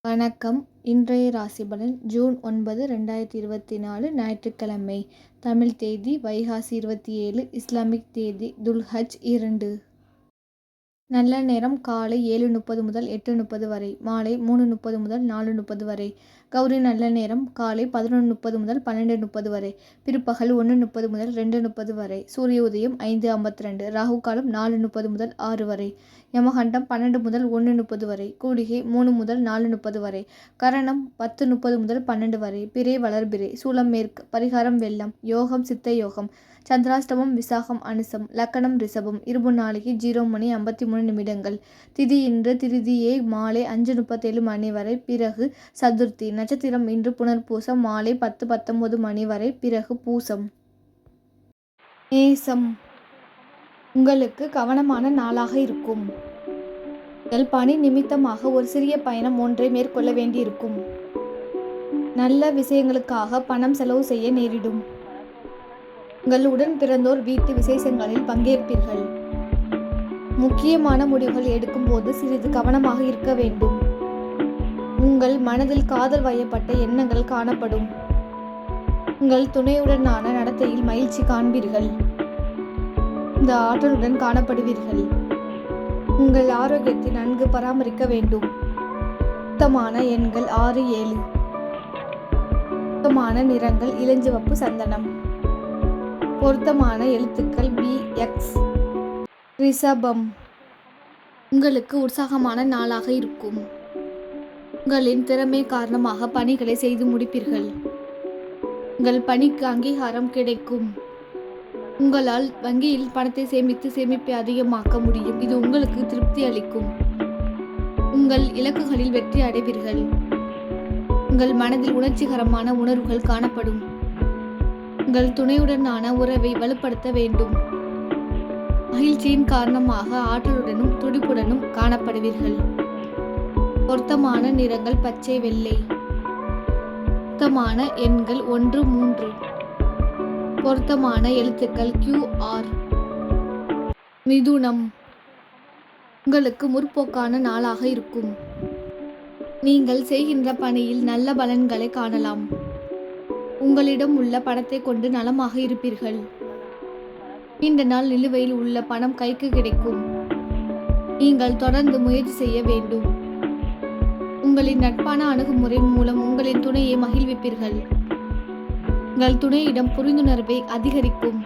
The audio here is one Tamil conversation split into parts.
வணக்கம். இன்றைய ராசி பலன் ஜூன் 9, 2024 ஞாயிற்றுக்கிழமை. தமிழ் தேதி வைகாசி 27, இஸ்லாமிக் தேதி துல்ஹஜ் 2. நல்ல நேரம் காலை 7:30 முதல் 8:30 வரை, மாலை 3:30 முதல் 4:30 வரை. கௌரி நல்ல நேரம் காலை 11:30 முதல் 12:30 வரை, பிற்பகல் 1:30 முதல் 2:30 வரை. சூரிய உதயம் 5:52, ராகு காலம் 4:30 முதல் 6 வரை, யமகண்டம் 12 முதல் 1:30 வரை, கூலிகை 3 முதல் 4:30 வரை, கரணம் 10:30 முதல் 12 வரை, பிறை வளர்பிறை, சூலம் மேற்கு, பரிகாரம் வெள்ளம், யோகம் சித்த யோகம், சந்திராஷ்டமம் விசாகம் அனுசம், லக்கணம் ரிஷபம், இருபு நாளைக்கு 0:53. திதி இன்று திருதியை மாலை 5:37 வரை, பிறகு சதுர்த்தி. நட்சத்திரம் இன்று புனர்பூசம் மாலை 10:19 வரை, பிறகு பூசம். மேசம். உங்களுக்கு கவனமான நாளாக இருக்கும். உங்கள் பணி நிமித்தமாக ஒரு சிறிய பயணம் ஒன்றை மேற்கொள்ள வேண்டியிருக்கும். நல்ல விஷயங்களுக்காக பணம் செலவு செய்ய நேரிடும். உங்கள் உடன் பிறந்தோர் வீட்டு விசேஷங்களில் பங்கேற்பீர்கள். முக்கியமான முடிவுகள் எடுக்கும் போது சிறிது கவனமாக இருக்க வேண்டும். உங்கள் மனதில் காதல் வயப்பட்ட எண்ணங்கள் காணப்படும். உங்கள் துணையுடனான நடத்தையில் மகிழ்ச்சி காண்பீர்கள். இந்த ஆற்றலுடன் காணப்படுவீர்கள். உங்கள் ஆரோக்கியத்தை நன்கு பராமரிக்க வேண்டும். சுத்தமான எண்கள் 6, 7. சுத்தமான நிறங்கள் இளஞ்சிவப்பு, சந்தனம். பொருத்தமான எழுத்துக்கள் BX. ரிஷபம். உங்களுக்கு உற்சாகமான நாளாக இருக்கும். உங்களின் திறமை காரணமாக பணிகளை செய்து முடிப்பீர்கள். உங்கள் பணிக்கு அங்கீகாரம் கிடைக்கும். உங்களால் வங்கியில் பணத்தை சேமிப்பை அதிகமாக்க முடியும். இது உங்களுக்கு திருப்தி அளிக்கும். உங்கள் இலக்குகளில் வெற்றி அடைவீர்கள். உங்கள் மனதில் உணர்ச்சிகரமான உணர்வுகள் காணப்படும். உங்கள் துணையுடனான உறவை வலுப்படுத்த வேண்டும். மகிழ்ச்சியின் காரணமாக ஆற்றலுடனும் துடிப்புடனும் காணப்படுவீர்கள். பொருத்தமான நிறங்கள் பச்சை, வெள்ளை. பொருத்தமான எண்கள் 1, 3. பொருத்தமான எழுத்துக்கள் QR. மிதுனம். உங்களுக்கு முற்போக்கான நாளாக இருக்கும். நீங்கள் செய்கின்ற பணியில் நல்ல பலன்களை காணலாம். உங்களிடம் உள்ள பணத்தை கொண்டு நலமாக இருப்பீர்கள். நீண்ட நாள் நிலுவையில் உள்ள பணம் கைக்கு கிடைக்கும். நீங்கள் தொடர்ந்து முயற்சி செய்ய வேண்டும். உங்களின் நட்பான அணுகுமுறை மூலம் உங்களின் துணையை மகிழ்விப்பீர்கள். உங்கள் துணையிடம் புரிந்துணர்வை அதிகரிக்கும்.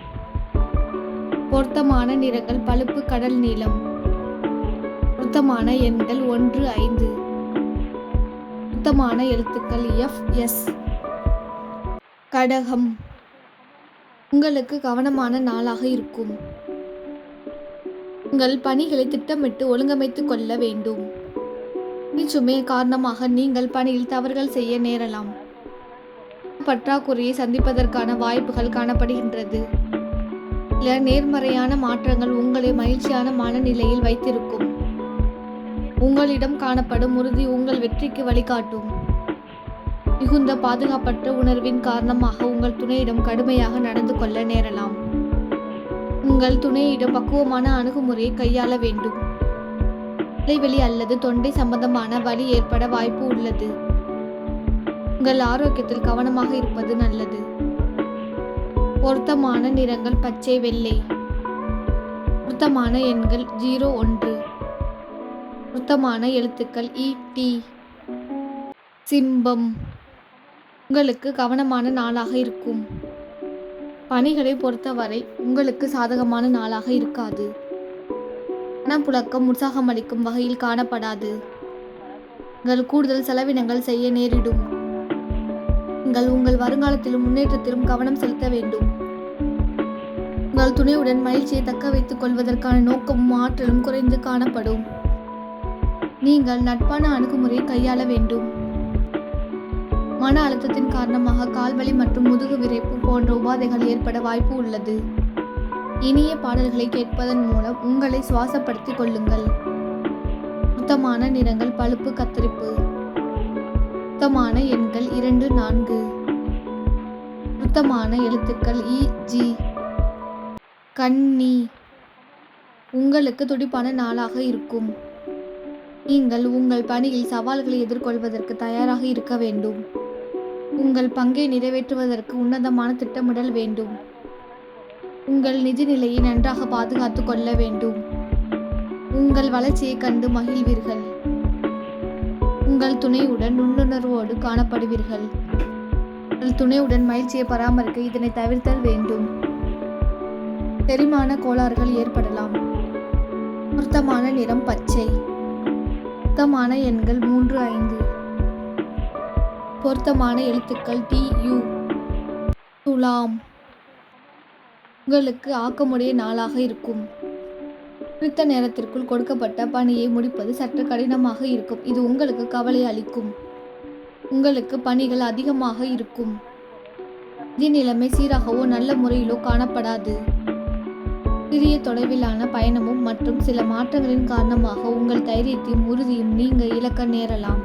பொருத்தமான நிறங்கள் பழுப்பு, கடல் நீலம். பொருத்தமான எண்கள் 1, 5. பொருத்தமான எழுத்துக்கள் FS. கடகம். உங்களுக்கு கவனமான நாளாக இருக்கும். உங்கள் பணிகளை திட்டமிட்டு ஒழுங்கமைத்துக் கொள்ள வேண்டும். சுமை காரணமாக நீங்கள் பணியில் தவறுகள் செய்ய நேரலாம். பற்றாக்குறையை சந்திப்பதற்கான வாய்ப்புகள் காணப்படுகின்றது. சில நேர்மறையான மாற்றங்கள் உங்களை மகிழ்ச்சியான மனநிலையில் வைத்திருக்கும். உங்களிடம் காணப்படும் உறுதி உங்கள் வெற்றிக்கு வழிகாட்டும். மிகுந்த பாதுகாப்பற்ற உணர்வின் காரணமாக உங்கள் துணையிடம் கடுமையாக நடந்து கொள்ள நேரலாம். உங்கள் துணையிடம் பக்குவமான அணுகுமுறையை கையாள வேண்டும். தலைவலி அல்லது தொண்டை சம்பந்தமான வலி ஏற்பட வாய்ப்பு உள்ளது. உங்கள் ஆரோக்கியத்தில் கவனமாக இருப்பது நல்லது. பொருத்தமான நிறங்கள் பச்சை, வெள்ளை. பொருத்தமான எண்கள் 0, 1. பொருத்தமான எழுத்துக்கள் ET. சிம்பம். உங்களுக்கு கவனமான நாளாக இருக்கும். பணிகளை பொறுத்தவரை உங்களுக்கு சாதகமான நாளாக இருக்காது. பணப்புழக்கம் உற்சாகமளிக்கும் வகையில் காணப்படாது. நீங்கள் கூடுதல் செலவினங்கள் செய்ய நேரிடும். நீங்கள் உங்கள் வருங்காலத்திலும் முன்னேற்றத்திலும் கவனம் செலுத்த வேண்டும். உங்கள் துணையுடன் மகிழ்ச்சியை தக்க வைத்துக் கொள்வதற்கான நோக்கமும் ஆற்றலும் குறைந்து காணப்படும். நீங்கள் நட்பான அணுகுமுறையை கையாள வேண்டும். மன அழுத்தத்தின் காரணமாக கால்வலி மற்றும் முதுகு விரைப்பு போன்ற உபாதைகள் ஏற்பட வாய்ப்பு உள்ளது. இனிய பாடல்களை கேட்பதன் மூலம் உங்களை சுவாசப்படுத்திக் கொள்ளுங்கள். சுத்தமான நிறங்கள் பழுப்பு, கத்தரிப்பு. சுத்தமான எண்கள் 2, 4. சுத்தமான எழுத்துக்கள் EG. கன்னி. உங்களுக்கு துடிப்பான நாளாக இருக்கும். நீங்கள் உங்கள் பணியில் சவால்களை எதிர்கொள்வதற்கு தயாராக இருக்க வேண்டும். உங்கள் பங்கை நிறைவேற்றுவதற்கு உன்னதமான திட்டமிடல் வேண்டும். உங்கள் நிதி நிலையை நன்றாக பாதுகாத்துக் கொள்ள வேண்டும். உங்கள் வளர்ச்சியைக் கண்டு மகிழ்வீர்கள். உங்கள் துணையுடன் நுண்ணுணர்வோடு காணப்படுவீர்கள். உங்கள் துணையுடன் மகிழ்ச்சியை பராமரிக்க இதனை தவிர்த்தல் வேண்டும். செரிமான கோளாறுகள் ஏற்படலாம். பொருத்தமான நிறம் பச்சை. பொருத்தமான எண்கள் 3, 5. பொருத்தமான எழுத்துக்கள் TU. துலாம். உங்களுக்கு ஆக்கமுடைய நாளாக இருக்கும். குறித்த நேரத்திற்குள் கொடுக்கப்பட்ட பணியை முடிப்பது சற்று கடினமாக இருக்கும். இது உங்களுக்கு கவலை அளிக்கும். உங்களுக்கு பணிகள் அதிகமாக இருக்கும். நிதி நிலைமை சீராகவோ நல்ல முறையிலோ காணப்படாது. சிறிய தொலைவிலான பயணமும் மற்றும் சில மாற்றங்களின் காரணமாக உங்கள் தைரியத்தையும் உறுதியும் நீங்க இழக்க நேரலாம்.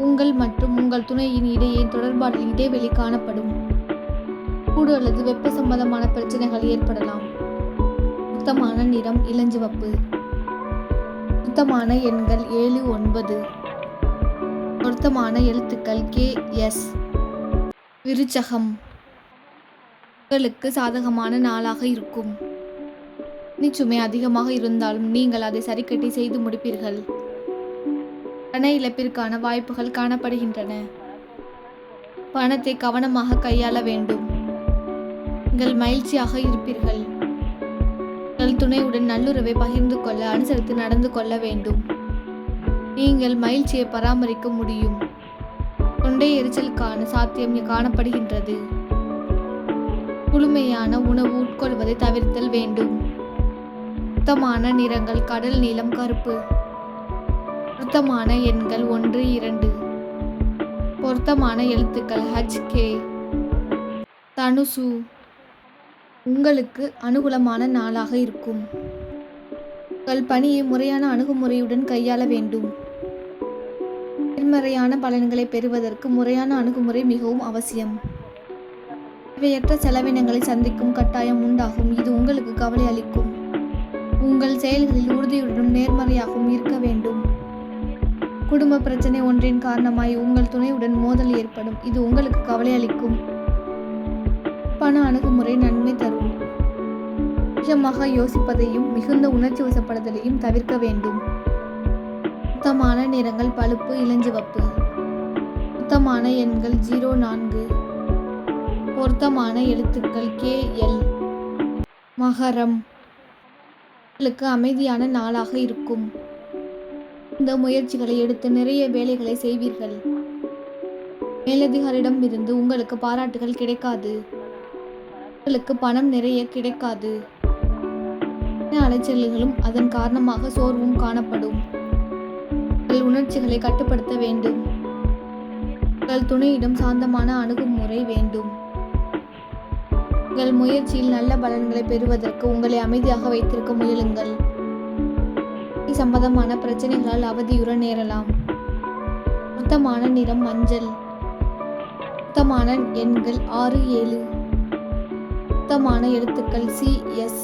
உங்கள் மற்றும் உங்கள் துணையின் இடையே தொடர்பாடல் இடைவெளி காணப்படும். சூடு அல்லது வெப்ப சம்பந்தமான பிரச்சனைகள் ஏற்படலாம். பொருத்தமான நிறம் இளஞ்சிவப்பு. பொருத்தமான எண்கள் 7, 9. பொருத்தமான எழுத்துக்கள் KS. விருச்சகம். உங்களுக்கு சாதகமான நாளாக இருக்கும். நிச்சுமை அதிகமாக இருந்தாலும் நீங்கள் அதை சரிக்கட்டி செய்து முடிப்பீர்கள். பண இழப்பிற்கான வாய்ப்புகள் காணப்படுகின்றன. பணத்தை கவனமாக கையாள வேண்டும். நீங்கள் மகிழ்ச்சியாக இருப்பீர்கள். உங்கள் துணையுடன் நல்லுறவை பகிர்ந்து கொள்ள அனுசரித்து நடந்து கொள்ள வேண்டும். நீங்கள் மகிழ்ச்சியை பராமரிக்க முடியும். தொண்டை எரிச்சலுக்கான சாத்தியம் காணப்படுகின்றது. குளுமையான உணவு உட்கொள்வதை தவிர்த்தல் வேண்டும். பொருத்தமான நிறங்கள் கடல் நீலம் கருப்பு. பொருத்தமான எண்கள் 1, 2. பொருத்தமான எழுத்துக்கள் HK. தனுசு. உங்களுக்கு அனுகூலமான நாளாக இருக்கும். உங்கள் பணியை முறையான அணுகுமுறையுடன் கையாள வேண்டும். நேர்மறையான பலன்களை பெறுவதற்கு முறையான அணுகுமுறை மிகவும் அவசியம். தேவையற்ற செலவினங்களை சந்திக்கும் கட்டாயம் உண்டாகும். இது உங்களுக்கு கவலை அளிக்கும். உங்கள் செயல்களில் உறுதியுடனும் நேர்மறையாகவும் இருக்க வேண்டும். குடும்ப பிரச்சனை ஒன்றின் காரணமாய் உங்கள் துணையுடன் மோதல் ஏற்படும். இது உங்களுக்கு கவலை அளிக்கும். பண அணுகுமுறை நன்மை தரும். அதிகமாக யோசிப்பதையும் மிகுந்த உணர்ச்சி வசப்படுதலையும் தவிர்க்க வேண்டும். சுத்தமான நிறங்கள் பழுப்பு இளஞ்சிவப்பு. சுத்தமான எண்கள் 0, 4. பொருத்தமான எழுத்துக்கள் KL. மகரம். உங்களுக்கு அமைதியான நாளாக இருக்கும். இந்த முயற்சிகளை எடுத்து நிறைய வேலைகளை செய்வீர்கள். மேலதிகாரிடம் இருந்து உங்களுக்கு பாராட்டுகள் கிடைக்காது. உங்களுக்கு பணம் நிறைய கிடைக்காது. அலைச்சல்களும் அதன் காரணமாக சோர்வும் காணப்படும். உங்கள் உணர்ச்சிகளை கட்டுப்படுத்த வேண்டும். உங்கள் துணையிடம் சாந்தமான அணுகுமுறை வேண்டும். உங்கள் முயற்சியில் நல்ல பலன்களை பெறுவதற்கு உங்களை அமைதியாக வைத்திருக்க முயலுங்கள். சம்பந்தமான பிரச்சனைகளால் அவதியுற நேரலாம். பொருத்தமான நிறம் மஞ்சள். பொருத்தமான எண்கள் 6, 7. பொருத்தமான எழுத்துக்கள் CS.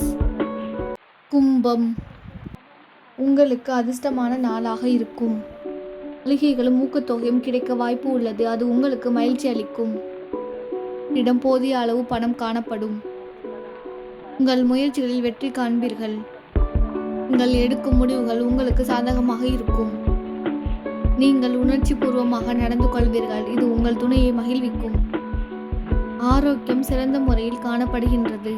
கும்பம். உங்களுக்கு அதிர்ஷ்டமான நாளாக இருக்கும். சலுகைகளும் ஊக்கத்தொகையும் கிடைக்க வாய்ப்பு உள்ளது. அது உங்களுக்கு மகிழ்ச்சி அளிக்கும். இடம் போதிய அளவு பணம் காணப்படும். உங்கள் முயற்சிகளில் வெற்றி காண்பீர்கள். நீங்கள் எடுக்கும் முடிவுகள் உங்களுக்கு சாதகமாக இருக்கும். நீங்கள் உணர்ச்சி பூர்வமாக நடந்து கொள்வீர்கள். இது உங்கள் துணையை மகிழ்விக்கும். ஆரோக்கியம் சிறந்த முறையில் காணப்படுகின்றது.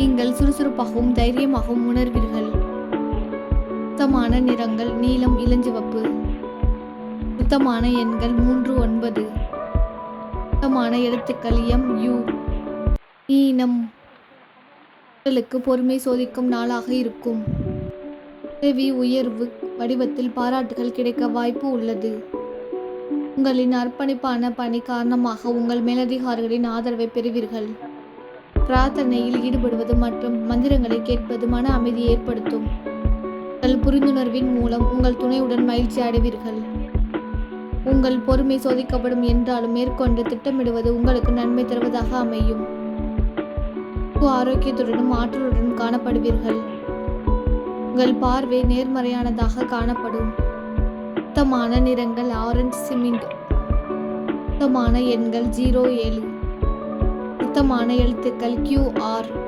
நீங்கள் சுறுசுறுப்பாகவும் தைரியமாகவும் உணர்வீர்கள். சுத்தமான நிறங்கள் நீலம் இளஞ்சிவப்பு. சுத்தமான எண்கள் 3, 9. சுத்தமான எழுத்துக்கள் MU. மீனம். உங்களுக்கு பொறுமை சோதிக்கும் நாளாக இருக்கும். உதவி உயர்வு வடிவத்தில் பாராட்டுகள் கிடைக்க வாய்ப்பு உள்ளது. உங்களின் அர்ப்பணிப்பான பணி காரணமாக உங்கள் மேலதிகாரிகளின் ஆதரவை பெறுவீர்கள். பிரார்த்தனையில் ஈடுபடுவது மற்றும் மந்திரங்களை கேட்பது மன அமைதியை ஏற்படுத்தும். உங்கள் புரிந்துணர்வின் மூலம் உங்கள் துணையுடன் மகிழ்ச்சி அடைவீர்கள். உங்கள் பொறுமை சோதிக்கப்படும் என்றாலும் மேற்கொண்டு திட்டமிடுவது உங்களுக்கு நன்மை தருவதாக அமையும். ஆரோக்கியத்துடனும் ஆற்றலுடனும் காணப்படுவீர்கள். உங்கள் பார்வை நேர்மறையானதாக காணப்படும். சுத்தமான நிறங்கள் ஆரஞ்சு சிமெண்ட். சுத்தமான எண்கள் 07. சுத்தமான எழுத்துக்கள் QR.